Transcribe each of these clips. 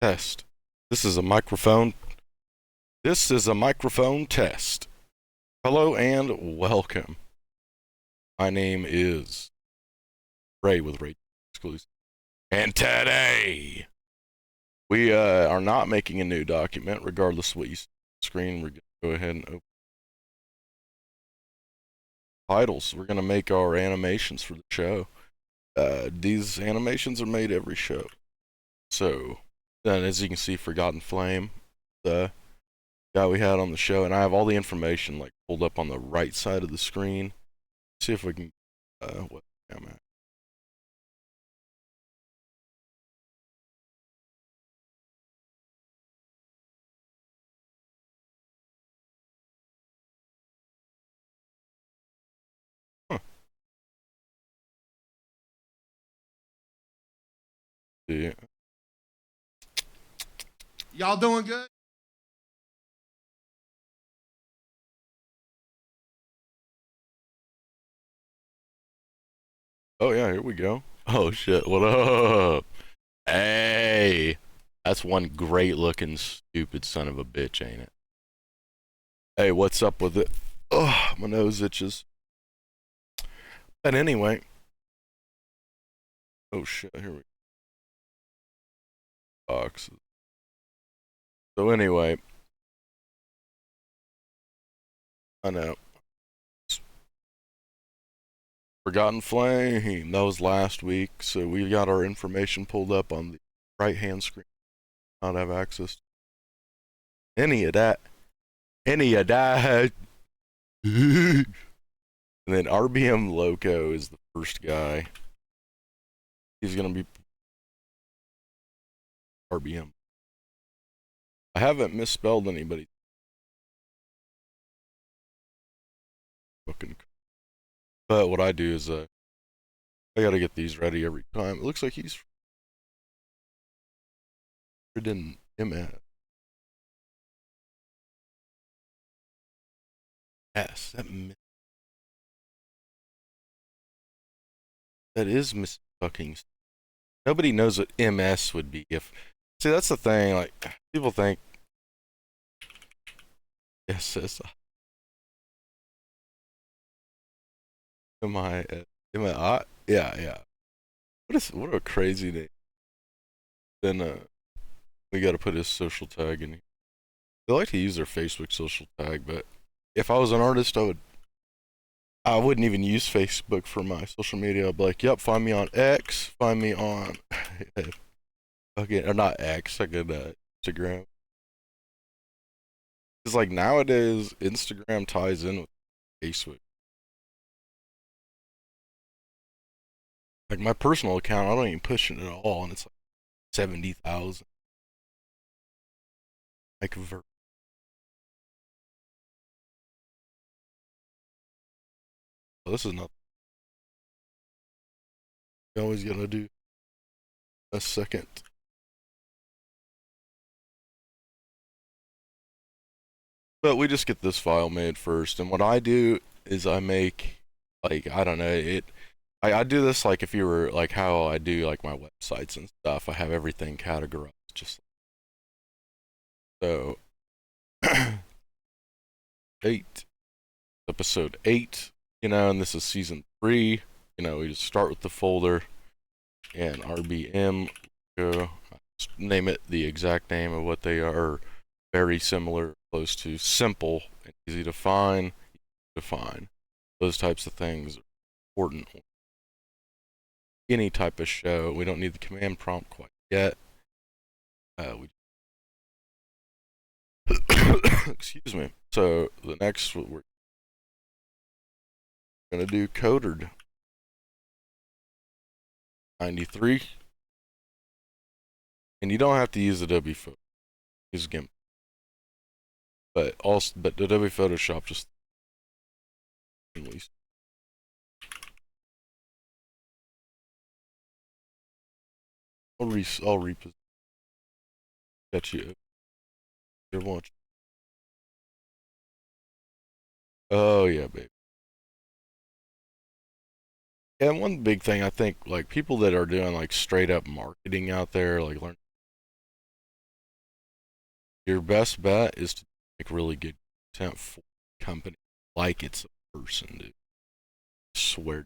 Test. This is a microphone. This is a microphone test. Hello and welcome. My name is Ray with Ray Exclusive. And today, we are not making a new document, regardless of what you see on the screen. We're going to go ahead and open titles. We're going to make our animations for the show. These animations are made every show. So, then as you can see, Forgotten Flame, the guy we had on the show, and I have all the information like pulled up on the right side of the screen. See if we can, what am I? Huh. Yeah. Y'all doing good? Oh yeah, here we go. Oh shit, what up? Hey, that's one great looking stupid son of a bitch, ain't it? Hey, what's up with it? Oh, my nose itches. But anyway, oh shit, here we go. Boxes. So anyway, I know. Forgotten Flame, that was last week, so we got our information pulled up on the right hand screen. Not have access to any of that. Any of that. And then RBM Loco is the first guy. He's gonna be RBM. I haven't misspelled anybody. But what I do is I gotta get these ready every time. It looks like he's in MS. That is Miss fucking. Nobody knows what MS would be. If see, that's the thing. Like people think. Yes, am I? Yeah. What a crazy name. Then we got to put his social tag in. They like to use their Facebook social tag, but if I was an artist, I wouldn't even use Facebook for my social media. I'd be like, yep, find me on X, find me on okay, or not X, I could Instagram. It's like nowadays Instagram ties in with Facebook. Like my personal account, I don't even push it at all, and it's like 70,000. Like this is not. You always gotta do a second. But we just get this file made first, and what I do is I make like I don't know it. I do this like if you were like how I do like my websites and stuff. I have everything categorized just so. 8, episode 8, and this is season 3. We just start with the folder and RBM, name it the exact name of what they are, very similar, close to simple and easy to find. Those types of things are important. Any type of show, we don't need the command prompt quite yet. Excuse me. So the next we're gonna do Codered 93, and you don't have to use Adobe Photoshop. Use GIMP, but Adobe Photoshop just at least. I'll reposition. Got you. Here, watch. Oh yeah, baby. And one big thing I think, like people that are doing like straight up marketing out there, like learn Your best bet is to make really good content for a company like it's a person, dude. I swear.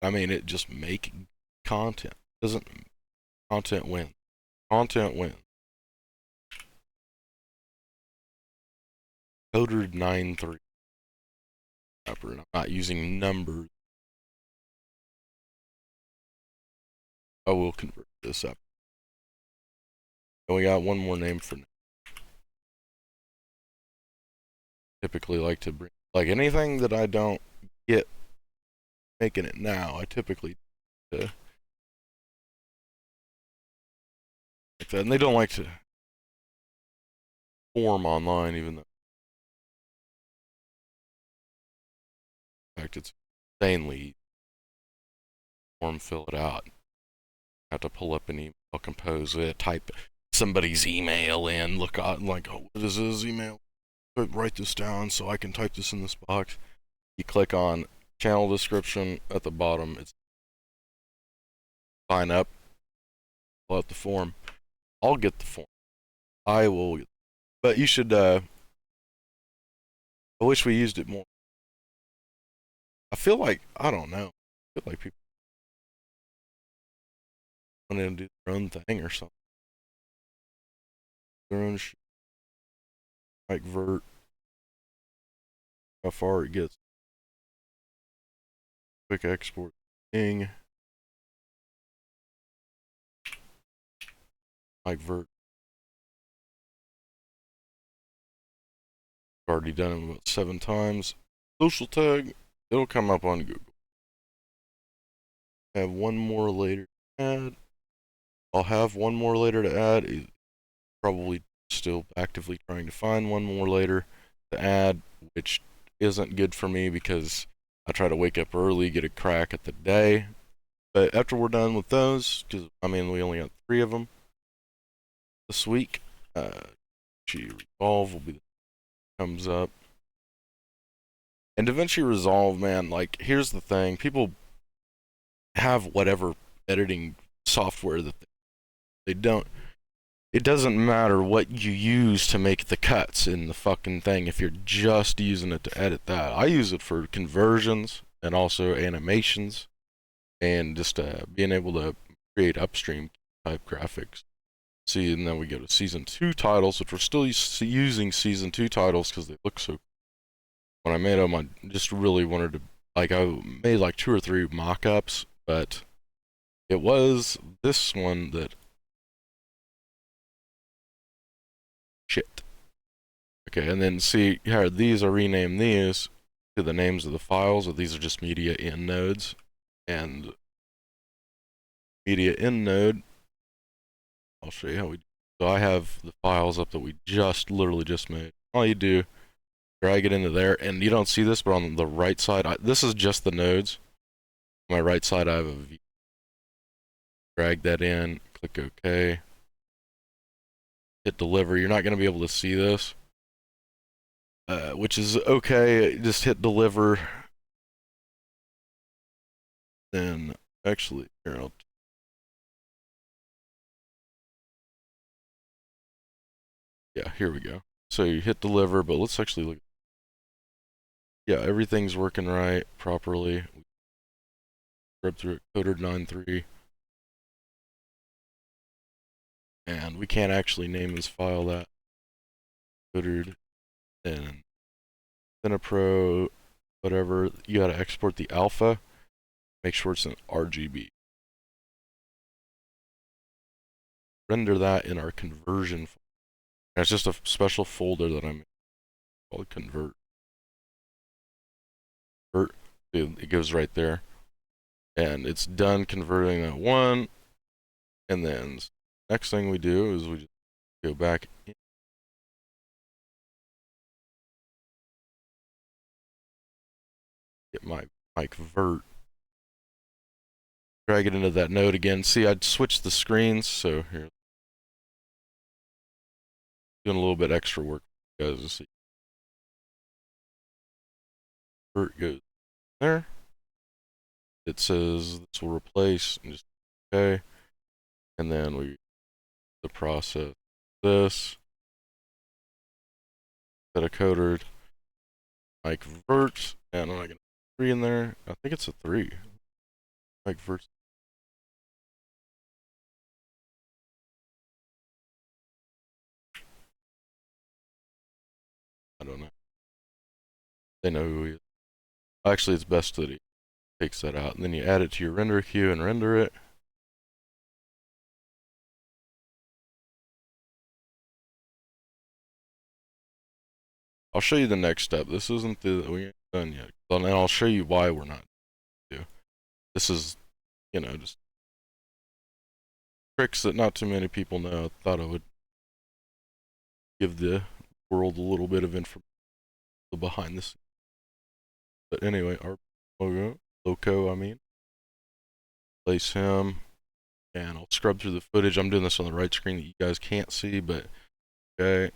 I mean, it just make content. Doesn't content win? Content wins. Coder 93. I'm not using numbers. I will convert this up. And we got one more name for now. Typically like to bring, like anything that I don't get making it now, I typically like that. And they don't like to form online, even though in fact it's insanely form, fill it out. I have to pull up an email, compose it, type somebody's email in, look out, like, oh, what is his email? Write this down so I can type this in this box. You click on channel description at the bottom. It's sign up. Fill out the form. I'll get the form. I will. But you should. I wish we used it more. I feel like I don't know. I feel like people want to do their own thing or something. Their own shit. Like vert. How far it gets. Quick export thing. Like vert. I've already done it about 7 times. Social tag. It'll come up on Google. I have one more later to add. I'll have one more later to add. It's probably still actively trying to find one more later to add, which isn't good for me because I try to wake up early, get a crack at the day. But after we're done with those, because I mean we only got 3 of them this week, DaVinci Resolve will be comes up. And DaVinci Resolve, man, like here's the thing: people have whatever editing software that they don't. It doesn't matter what you use to make the cuts in the fucking thing if you're just using it to edit that. I use it for conversions and also animations and just being able to create upstream type graphics. See, and then we go to season 2 titles, which we're still using season 2 titles because they look so. When I made them, I just really wanted to, like, I made like 2 or 3 mock-ups, but it was this one that shit. Okay, and then see here, these are renamed these to the names of the files, or these are just media in nodes. And media in node, I'll show you how we do. So I have the files up that we literally just made. All you do, drag it into there, and you don't see this, but on the right side, this is just the nodes. On my right side, I have a V. Drag that in, click OK. Hit deliver. You're not going to be able to see this. Which is okay, just hit deliver. Then, actually, here, yeah, here we go. So you hit deliver, but let's actually look. Yeah, everything's working right, properly. Scrub through it, coder 93. And we can't actually name this file that. Codered, and Cinepro, whatever. You gotta export the alpha. Make sure it's an RGB. Render that in our conversion folder. It's just a special folder that I'm called convert. It goes right there. And it's done converting that one. And then next thing we do is we just go back in. Get my convert. Drag it into that node again. See, I'd switched the screens, so here. Doing a little bit extra work, guys, to see. Convert goes there. It says this will replace, and just okay. And then we the process this. set a coder like vert, and I'm not gonna 3 in there. I think it's a 3. Like vert. I don't know. They know who he is. Actually, it's best that he takes that out, and then you add it to your render queue and render it. I'll show you the next step. This isn't we ain't done yet. And I'll show you why we're not do. This is, you know, just tricks that not too many people know. I thought I would give the world a little bit of information behind this. But anyway, our loco, I mean. Place him, and I'll scrub through the footage. I'm doing this on the right screen that you guys can't see, but okay.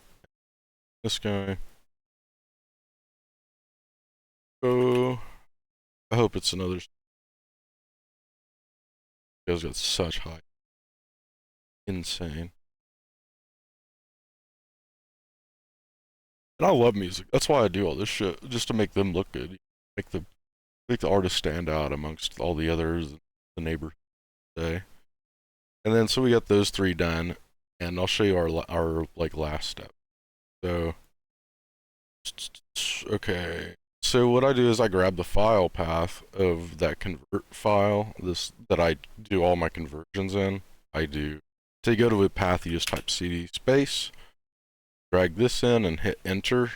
This guy. Oh, I hope it's another. You guys got such high. Insane. And I love music. That's why I do all this shit, just to make them look good. Make the artist stand out amongst all the others, the neighbor say. And then so we got those 3 done, and I'll show you our like last step. So okay. So what I do is I grab the file path of that convert file, that I do all my conversions in. To go to a path, you just type cd space, drag this in and hit enter,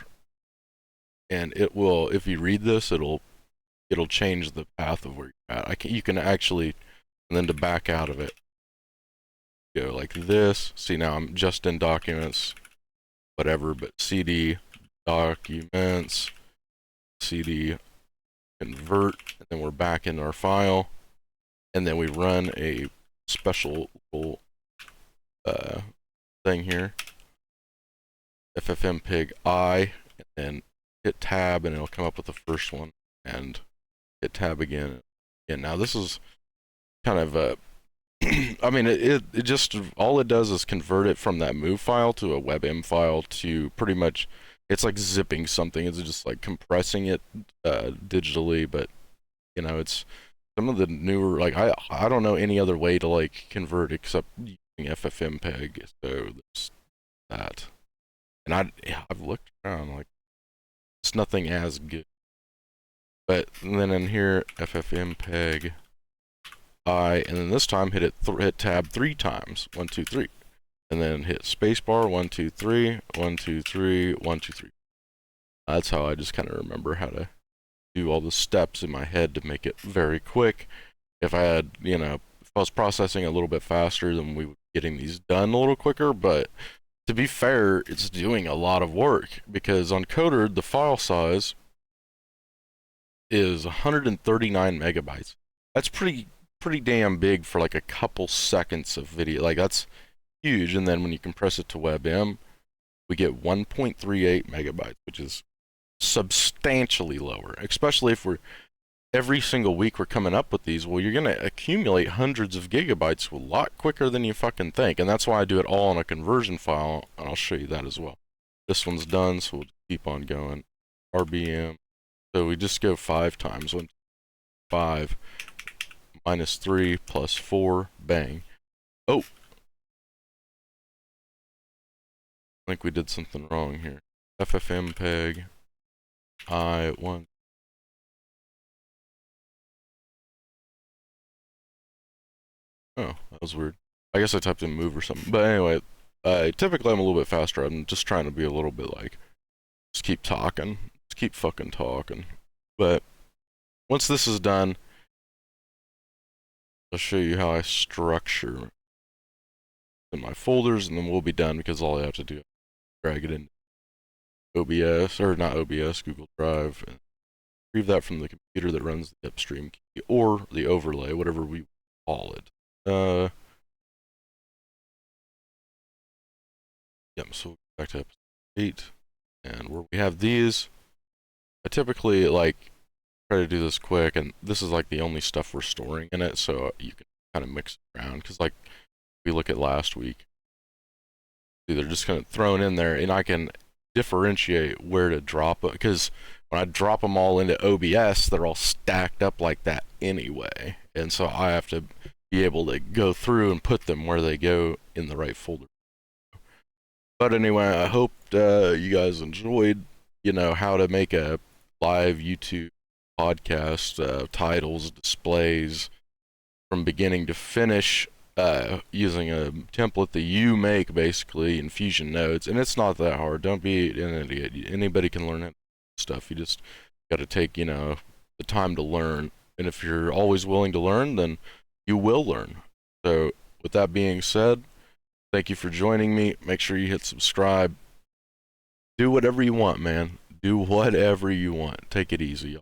and it will, if you read this, it'll change the path of where you're at. You can actually, and then to back out of it, go like this. See, now I'm just in documents, whatever, but cd documents, cd convert, and then we're back in our file, and then we run a special little thing here, FFmpeg I, and then hit tab, and it'll come up with the first one, and hit tab again. And now this is kind of a I mean, it just, all it does is convert it from that move file to a WebM file to pretty much, it's like zipping something. It's just like compressing it digitally, but you know, it's some of the newer, like I don't know any other way to like convert except using FFmpeg. So there's that, and I've looked around, like it's nothing as good. But then in here, FFmpeg I, and then this time hit tab 3 times, 1, 2, 3, and then hit spacebar, 1, 2, 3, 1, 2, 3, 1, 2, 3. That's how I just kind of remember how to do all the steps in my head to make it very quick. If I had, you know, if I was processing a little bit faster, then we would be getting these done a little quicker. But to be fair, it's doing a lot of work, because on Coder, the file size is 139 megabytes. That's pretty damn big for like a couple seconds of video. Like, that's huge. And then when you compress it to WebM, we get 1.38 megabytes, which is substantially lower, especially if every single week we're coming up with these. Well, you're going to accumulate hundreds of gigabytes a lot quicker than you fucking think. And that's why I do it all on a conversion file, and I'll show you that as well. This one's done, so we'll keep on going. RBM. So we just go 5 times. 1, 5, minus 3, plus 4, bang. Oh! I think we did something wrong here. FFmpeg I1. Oh, that was weird. I guess I typed in move or something. But anyway, typically I'm a little bit faster. I'm just trying to be a little bit like, just keep talking. Just keep fucking talking. But once this is done, I'll show you how I structure in my folders, and then we'll be done, because all I have to do is drag it in OBS, or not OBS, Google Drive, and retrieve that from the computer that runs the upstream key, or the overlay, whatever we call it. Yep, so back to episode 8, and where we have these, I typically like try to do this quick, and this is like the only stuff we're storing in it, so you can kind of mix it around, because like we look at last week, they're just kind of thrown in there, and I can differentiate where to drop it, because when I drop them all into OBS, they're all stacked up like that anyway, and so I have to be able to go through and put them where they go in the right folder. But anyway, I hope you guys enjoyed, how to make a live YouTube podcast, titles, displays, from beginning to finish, using a template that you make basically in Fusion nodes. And it's not that hard. Don't be an idiot. Anybody can learn that stuff. You just got to take, the time to learn. And if you're always willing to learn, then you will learn. So with that being said, thank you for joining me. Make sure you hit subscribe. Do whatever you want, man. Do whatever you want. Take it easy.